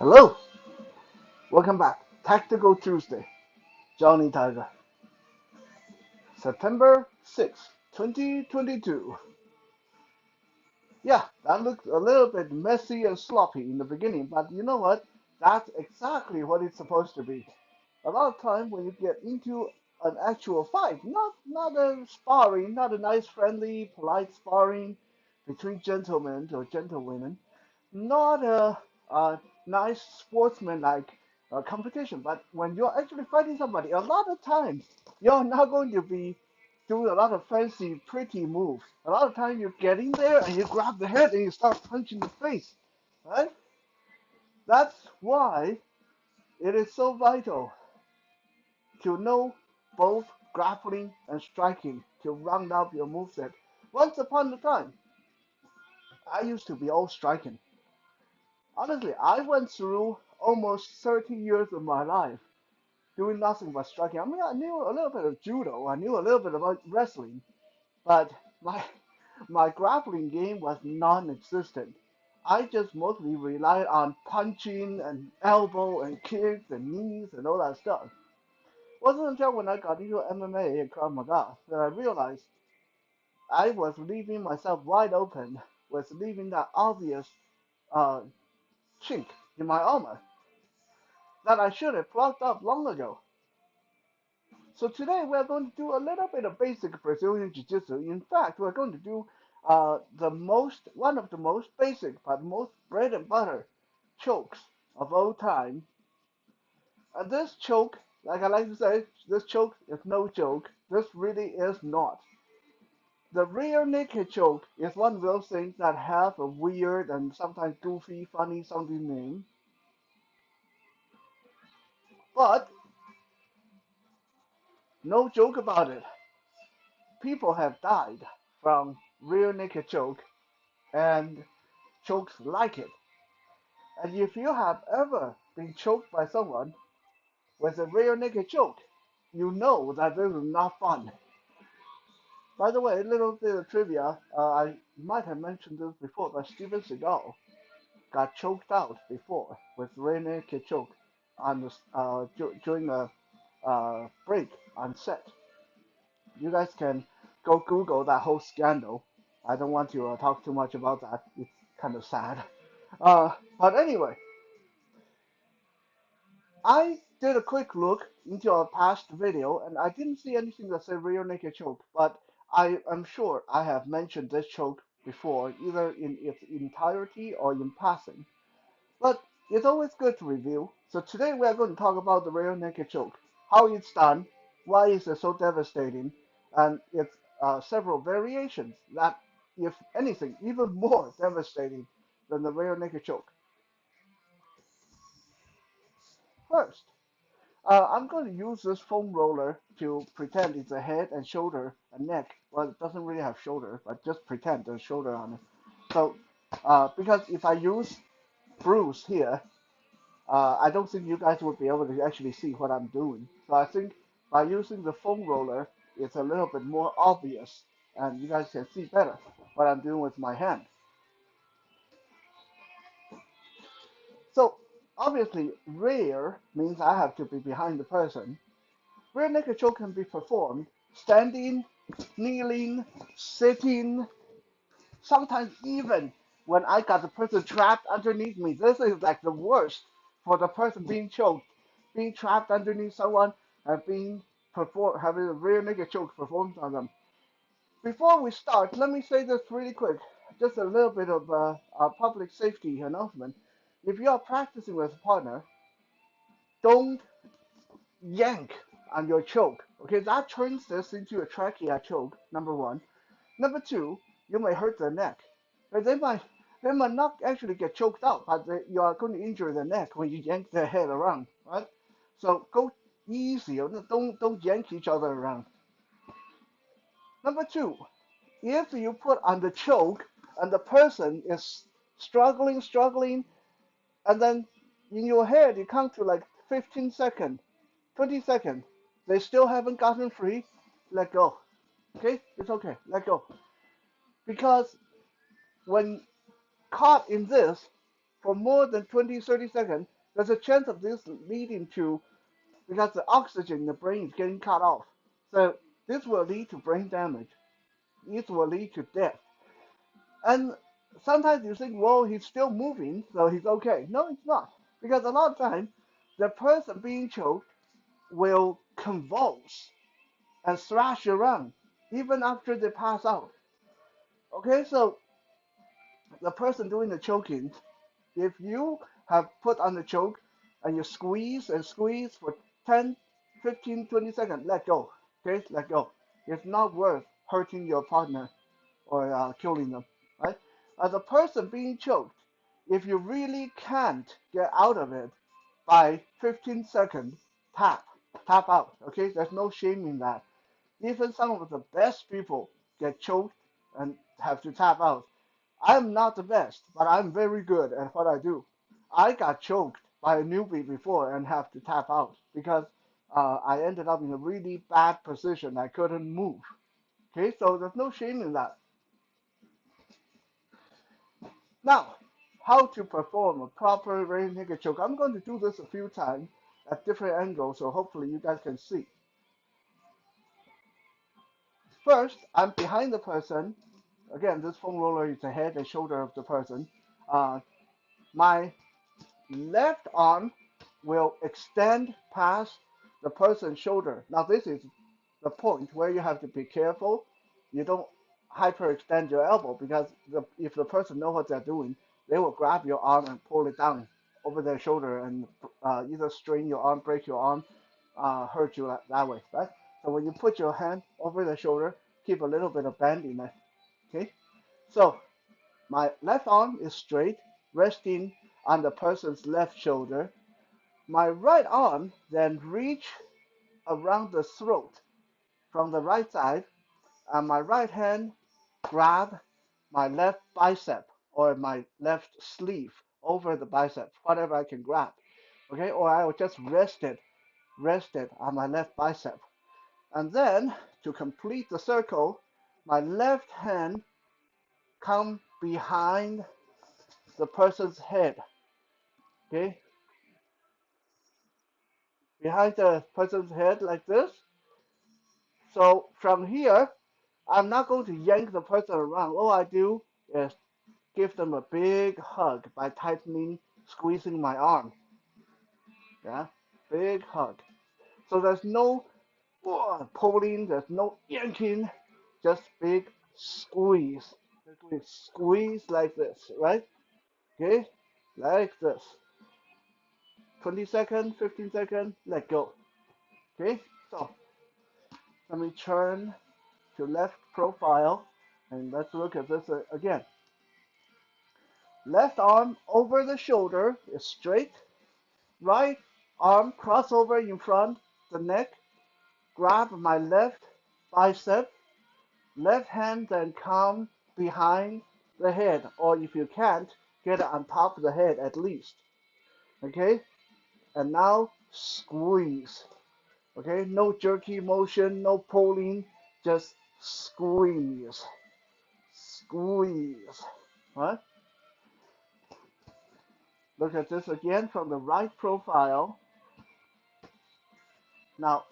Hello, welcome back. Tactical Tuesday, Johnny Tiger, September 6th, 2022. Yeah, that looked a little bit messy and sloppy in the beginning, but you know what? That's exactly what it's supposed to be. A lot of time when you get into an actual fight, not a sparring, not a nice, friendly, polite sparring between gentlemen or gentlewomen, not a nice sportsman-like competition. But when you're actually fighting somebody, a lot of times you're not going to be doing a lot of fancy, pretty moves. A lot of times you get in there and you grab the head and you start punching the face, right? That's why it is so vital to know both grappling and striking to round up your moveset. Once upon a time, I used to be all striking. Honestly, I went through almost 30 years of my life doing nothing but striking. I mean, I knew a little bit of judo, I knew a little bit about wrestling, but my grappling game was non-existent. I just mostly relied on punching and elbow and kicks and knees and all that stuff. It wasn't until when I got into MMA and Krav Maga that I realized I was leaving myself wide open, was leaving that obvious uh, chink in my armor that I should have plugged up long ago. So today we're going to do a little bit of basic Brazilian Jiu-Jitsu. In fact, we're going to do one of the most basic but most bread and butter chokes of all time. And this choke, like I like to say, this choke is no joke. This really is not. The rear naked choke is one of those things that have a weird and sometimes goofy, funny sounding name. But no joke about it. People have died from rear naked choke and chokes like it. And if you have ever been choked by someone with a rear naked choke, you know that this is not fun. By the way, a little bit of trivia. I might have mentioned this before, but Steven Seagal got choked out before with rear naked choke on during a break on set. You guys can go Google that whole scandal. I don't want to talk too much about that. It's kind of sad. But anyway, I did a quick look into a past video and I didn't see anything that said rear naked choke, but I am sure I have mentioned this choke before, either in its entirety or in passing. But it's always good to review. So today we are going to talk about the rear naked choke, how it's done, why is it so devastating, and its several variations that, if anything, even more devastating than the rear naked choke. First, I'm going to use this foam roller to pretend it's a head and shoulder and neck. Well, it doesn't really have shoulder, but just pretend there's shoulder on it. So, because if I use Bruce here, I don't think you guys would be able to actually see what I'm doing. So I think by using the foam roller, it's a little bit more obvious, and you guys can see better what I'm doing with my hand. So obviously, rear means I have to be behind the person. Rear naked choke can be performed standing, kneeling, sitting, sometimes even when I got the person trapped underneath me. This is like the worst for the person being choked, being trapped underneath someone and having a rear naked choke performed on them. Before we start, let me say this really quick, just a little bit of a public safety announcement. If you are practicing with a partner, don't yank on your choke. Okay, that turns this into a trachea choke. Number one. Number two, you may hurt their neck. They might not actually get choked out, but you are going to injure their neck when you yank their head around, right? So go easy. Don't yank each other around. Number two, if you put on the choke and the person is struggling, and then in your head you count to like 15 seconds, 20 seconds, they still haven't gotten free, let go. Okay? It's okay. Let go. Because when caught in this, for more than 20, 30 seconds, there's a chance of this leading to, because the oxygen in the brain is getting cut off. So this will lead to brain damage. It will lead to death. And sometimes you think, well, he's still moving, so he's okay. No, it's not. Because a lot of times, the person being choked will convulse and thrash around even after they pass out. Okay, so the person doing the choking, if you have put on the choke and you squeeze and squeeze for 10, 15, 20 seconds, let go. Okay, let go. It's not worth hurting your partner or killing them, right? As a person being choked, if you really can't get out of it by 15 seconds, tap, tap out. Okay, there's no shame in that. Even some of the best people get choked and have to tap out. I'm not the best, but I'm very good at what I do. I got choked by a newbie before and have to tap out because I ended up in a really bad position. I couldn't move. Okay, so there's no shame in that. Now, how to perform a proper rear naked choke. I'm going to do this a few times at different angles, so hopefully you guys can see. First, I'm behind the person. Again, this foam roller is the head and shoulder of the person. Uh, my left arm will extend past the person's shoulder. Now, this is the point where you have to be careful. You don't hyperextend your elbow because if the person knows what they're doing, they will grab your arm and pull it down over their shoulder and either strain your arm, break your arm, hurt you that way, right? So when you put your hand over the shoulder, keep a little bit of bend in it. Okay. So my left arm is straight, resting on the person's left shoulder. My right arm then reach around the throat from the right side, and my right hand grab my left bicep or my left sleeve over the bicep, whatever I can grab. Okay, or I will just rest it on my left bicep. And then to complete the circle, my left hand come behind the person's head. Okay, behind the person's head like this. So from here, I'm not going to yank the person around. All I do is give them a big hug by tightening, squeezing my arm. Yeah, big hug. So there's no pulling, there's no yanking, just big squeeze. Squeeze like this, right? Okay, like this. 20 seconds, 15 seconds, let go. Okay, so let me turn to left profile and let's look at this again. Left arm over the shoulder is straight. Right arm crossover in front the neck. Grab my left bicep. Left hand then come behind the head, or if you can't, get it on top of the head at least. Okay? And now squeeze. Okay? No jerky motion, no pulling, just squeeze. Squeeze. Right? Look at this again from the right profile. Now,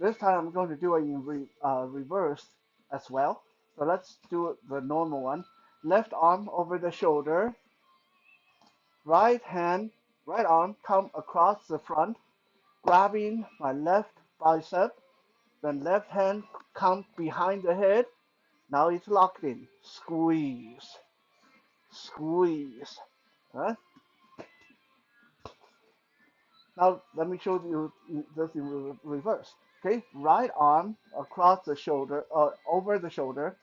this time I'm going to do it in reverse as well. So let's do it the normal one. Left arm over the shoulder. Right hand, right arm come across the front, grabbing my left bicep. Then left hand come behind the head. Now it's locked in. Squeeze. Squeeze. Right? Now let me show you this in reverse. Okay, right arm across the shoulder, over the shoulder.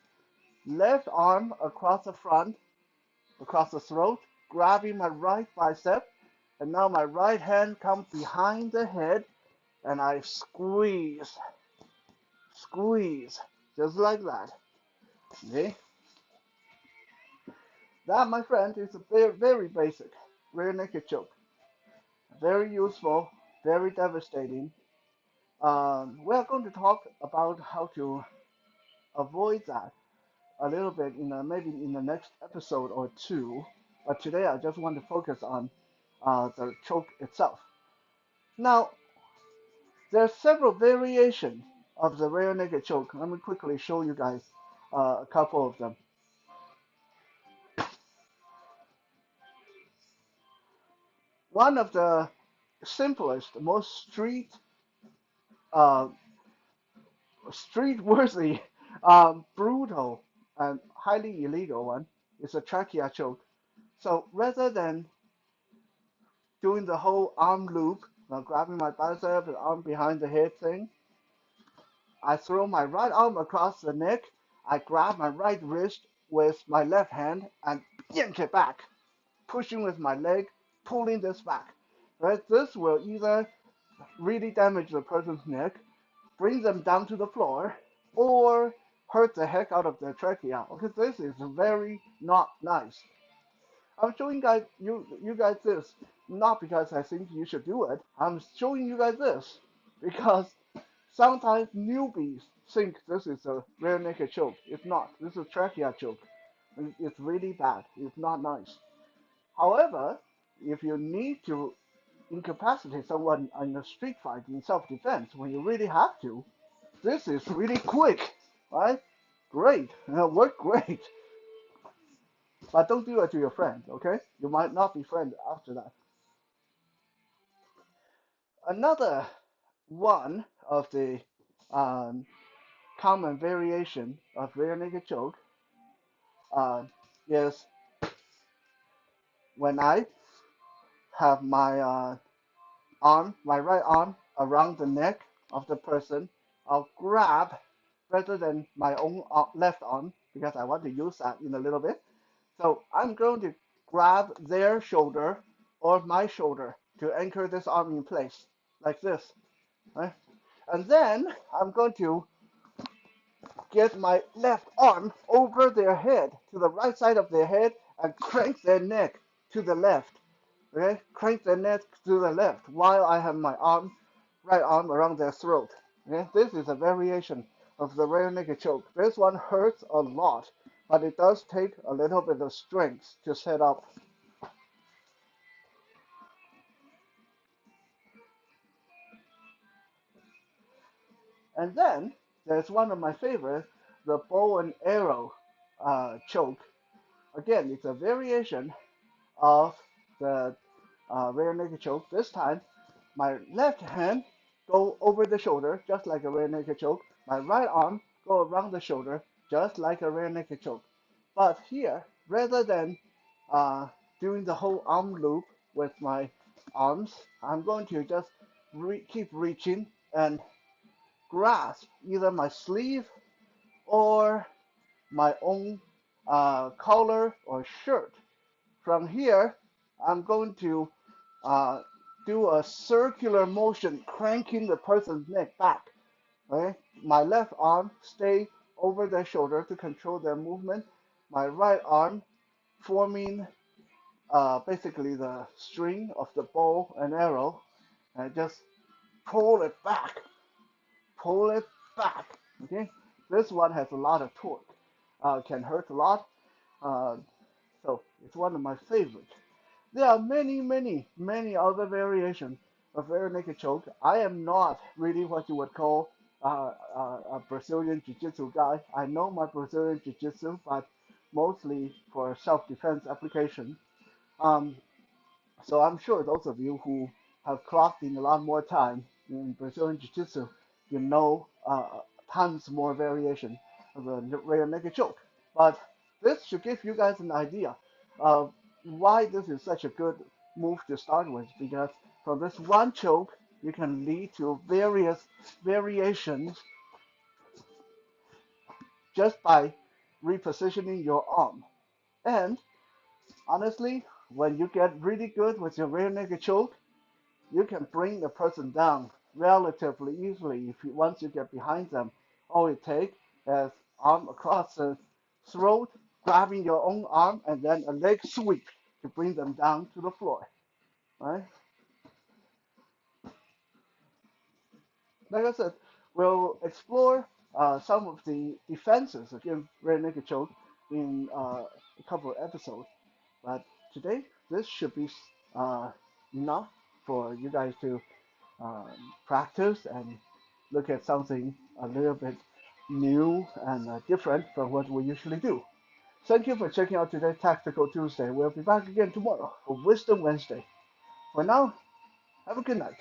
Left arm across the front, across the throat, grabbing my right bicep. And now my right hand comes behind the head and I squeeze, squeeze, just like that. Okay? That, my friend, is a very, very basic rear naked choke. Very useful, very devastating. We're going to talk about how to avoid that a little bit in maybe in the next episode or two. But today I just want to focus on the choke itself. Now, there are several variations of the rear naked choke. Let me quickly show you guys a couple of them. One of the simplest, most uh, street-worthy, brutal, and highly illegal one is a trachea choke. So rather than doing the whole arm loop, grabbing my bicep and arm behind the head thing, I throw my right arm across the neck. I grab my right wrist with my left hand and yank it back, pushing with my leg, pulling this back. Right? This will either really damage the person's neck, bring them down to the floor, or hurt the heck out of their trachea. Okay, this is very not nice. I'm showing you guys this not because I think you should do it. I'm showing you guys this because sometimes newbies think this is a rear naked choke. It's not. This is trachea choke. It's really bad. It's not nice. However, if you need to incapacitate someone in a street fight in self-defense when you really have to, this is really quick, right? Great, work great. But don't do it to your friend, okay? You might not be friends after that. Another one of the um, common variation of rear naked choke uh, is when I have my my right arm around the neck of the person. I'll grab rather than my own left arm because I want to use that in a little bit. So I'm going to grab their shoulder or my shoulder to anchor this arm in place like this, right? And then I'm going to get my left arm over their head to the right side of their head and crank their neck to the left. Okay, crank their neck to the left while I have my right arm around their throat. Okay, this is a variation of the rear naked choke. This one hurts a lot, but it does take a little bit of strength to set up. And then there's one of my favorites, the bow and arrow choke. Again, it's a variation of the rear naked choke. This time, my left hand go over the shoulder, just like a rear naked choke. My right arm go around the shoulder, just like a rear naked choke. But here, rather than uh, doing the whole arm loop with my arms, I'm going to just keep reaching and grasp either my sleeve or my own collar or shirt. From here, I'm going to uh, do a circular motion, cranking the person's neck back. Okay? My left arm stay over their shoulder to control their movement. My right arm forming basically the string of the bow and arrow, and just pull it back, pull it back. Okay, this one has a lot of torque, can hurt a lot. Uh, so it's one of my favorites. There are many, many, many other variations of rear naked choke. I am not really what you would call a Brazilian Jiu-Jitsu guy. I know my Brazilian Jiu-Jitsu, but mostly for self-defense application. Um, so I'm sure those of you who have clocked in a lot more time in Brazilian Jiu-Jitsu, you know tons more variation of the rear naked choke. But this should give you guys an idea of why this is such a good move to start with, because from this one choke, you can lead to various variations just by repositioning your arm. And honestly, when you get really good with your rear naked choke, you can bring the person down relatively easily if you, once you get behind them. All it takes is arm across the throat, grabbing your own arm, and then a leg sweep to bring them down to the floor. Right? Like I said, we'll explore some of the defenses against rear naked choke in a couple of episodes. But today this should be uh, enough for you guys to practice and look at something a little bit new and different from what we usually do. Thank you for checking out today's Tactical Tuesday. We'll be back again tomorrow for Wisdom Wednesday. For now, have a good night.